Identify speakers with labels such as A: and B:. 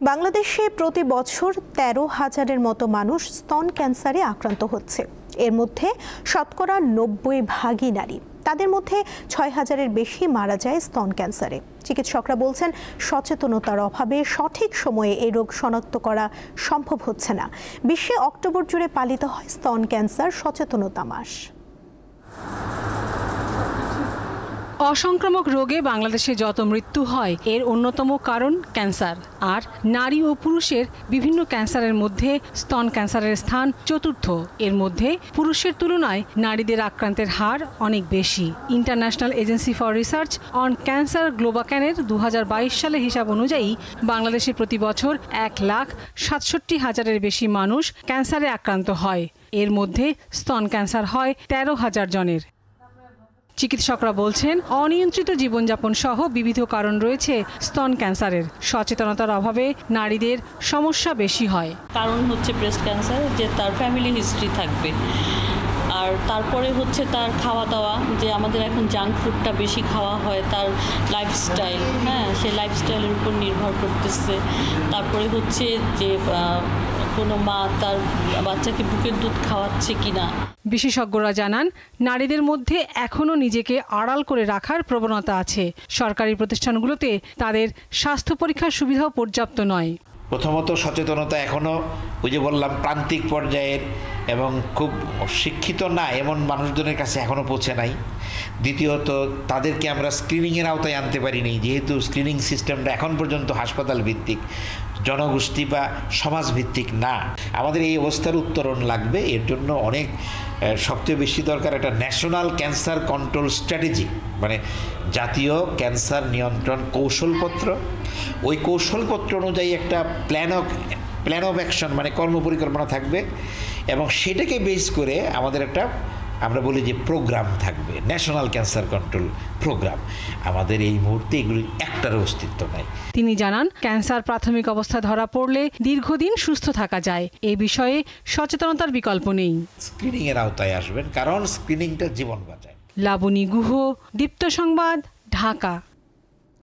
A: বাংলাদেশে প্রতি বছর ১৩,০০০-এর মতো মানুষ স্তন ক্যান্সারে আক্রান্ত হচ্ছে। এর মধ্যে শতকরা ৯০% নারী। তাদের মধ্যে ৬,০০০-এর বেশি মারা যায় স্তন ক্যান্সারে। চিকিৎসকরা বলছেন, সচেতনতার অভাবে সঠিক সময়ে এই রোগ শনাক্ত করা সম্ভব হচ্ছে না। বিশ্বে অক্টোবর জুড়ে পালিত হয় স্তন ক্যান্সার সচেতনতা মাস।
B: অসংক্রামক রোগে বাংলাদেশে যত মৃত্যু হয় এর অন্যতম কারণ ক্যান্সার। আর নারী ও পুরুষের বিভিন্ন ক্যান্সারের মধ্যে স্তন ক্যান্সারের স্থান চতুর্থ। এর মধ্যে পুরুষের তুলনায় নারীদের আক্রান্তের হার অনেক বেশি। International agency for research on cancer গ্লোবাক্যানের ২০২২ সালে হিসাব অনুযায়ী বাংলাদেশে প্রতি বছর ১,৬৭,০০০-এর বেশি মানুষ ক্যান্সারে আক্রান্ত হয়। এর মধ্যে স্তন ক্যান্সার হয় ১৩,০০০ জনের। চিকিৎসকরা বলছেন, অনিয়ন্ত্রিত জীবনযাপন সহ বিবিধ কারণ রয়েছে স্তন ক্যান্সারের। সচেতনতার অভাবে নারীদের সমস্যা বেশি হয়।
C: কারণ হচ্ছে ব্রেস্ট ক্যান্সার, যে তার ফ্যামিলি হিস্ট্রি থাকবে। আর তারপরে হচ্ছে তার খাওয়া দাওয়া, যে আমাদের এখন জাঙ্ক ফুডটা বেশি খাওয়া হয়, তার লাইফস্টাইল, সেই লাইফস্টাইলের উপর নির্ভর করতেছে। তারপরে হচ্ছে যে কোনো মা তার বাচ্চাকে বুকের দুধ খাওয়াচ্ছে কিনা।
B: বিশেষজ্ঞরা জানান, নারীদের মধ্যে এখনও নিজেকে আড়াল করে রাখার প্রবণতা আছে। সরকারি প্রতিষ্ঠানগুলোতে তাদের স্বাস্থ্য পরীক্ষার সুবিধাও পর্যাপ্ত নয়।
D: প্রথমত সচেতনতা এখনও ওই যে বললাম প্রান্তিক পর্যায়ের এবং খুব শিক্ষিত না এমন মানুষজনের কাছে এখনও পৌঁছে নাই। দ্বিতীয়ত তাদেরকে আমরা স্ক্রিনিংয়ের আওতায় আনতে পারিনি, যেহেতু স্ক্রিনিং সিস্টেমটা এখন পর্যন্ত হাসপাতাল ভিত্তিক, জনগোষ্ঠী বা সমাজ ভিত্তিক না। আমাদের এই অবস্থার উত্তরণ লাগবে। এর জন্য অনেক সবচেয়ে বেশি দরকার একটা ন্যাশনাল ক্যান্সার কন্ট্রোল স্ট্র্যাটেজি, মানে জাতীয় ক্যান্সার নিয়ন্ত্রণ কৌশলপত্র। ওই কৌশলপত্র অনুযায়ী একটা প্ল্যান অফ অ্যাকশন মানে কর্মপরিকল্পনা থাকবে, এবং সেটাকে বেস করে আমাদের একটা আমরা বলি যে প্রোগ্রাম থাকবে, ন্যাশনাল ক্যান্সার কন্ট্রোল প্রোগ্রাম। আমাদের এই মুহূর্তে এগুলির একটারও অস্তিত্ব নাই।
B: তিনি জানান, ক্যান্সার প্রাথমিক অবস্থায় ধরা পড়লে দীর্ঘদিন সুস্থ থাকা যায়। এই বিষয়ে সচেতনতার বিকল্প নেই।
D: স্ক্রিনিংয়ের আওতায় আসবেন, কারণ স্ক্রিনিংটা জীবন বাঁচায়।
B: লাবণী গুহ, দীপ্ত সংবাদ, ঢাকা।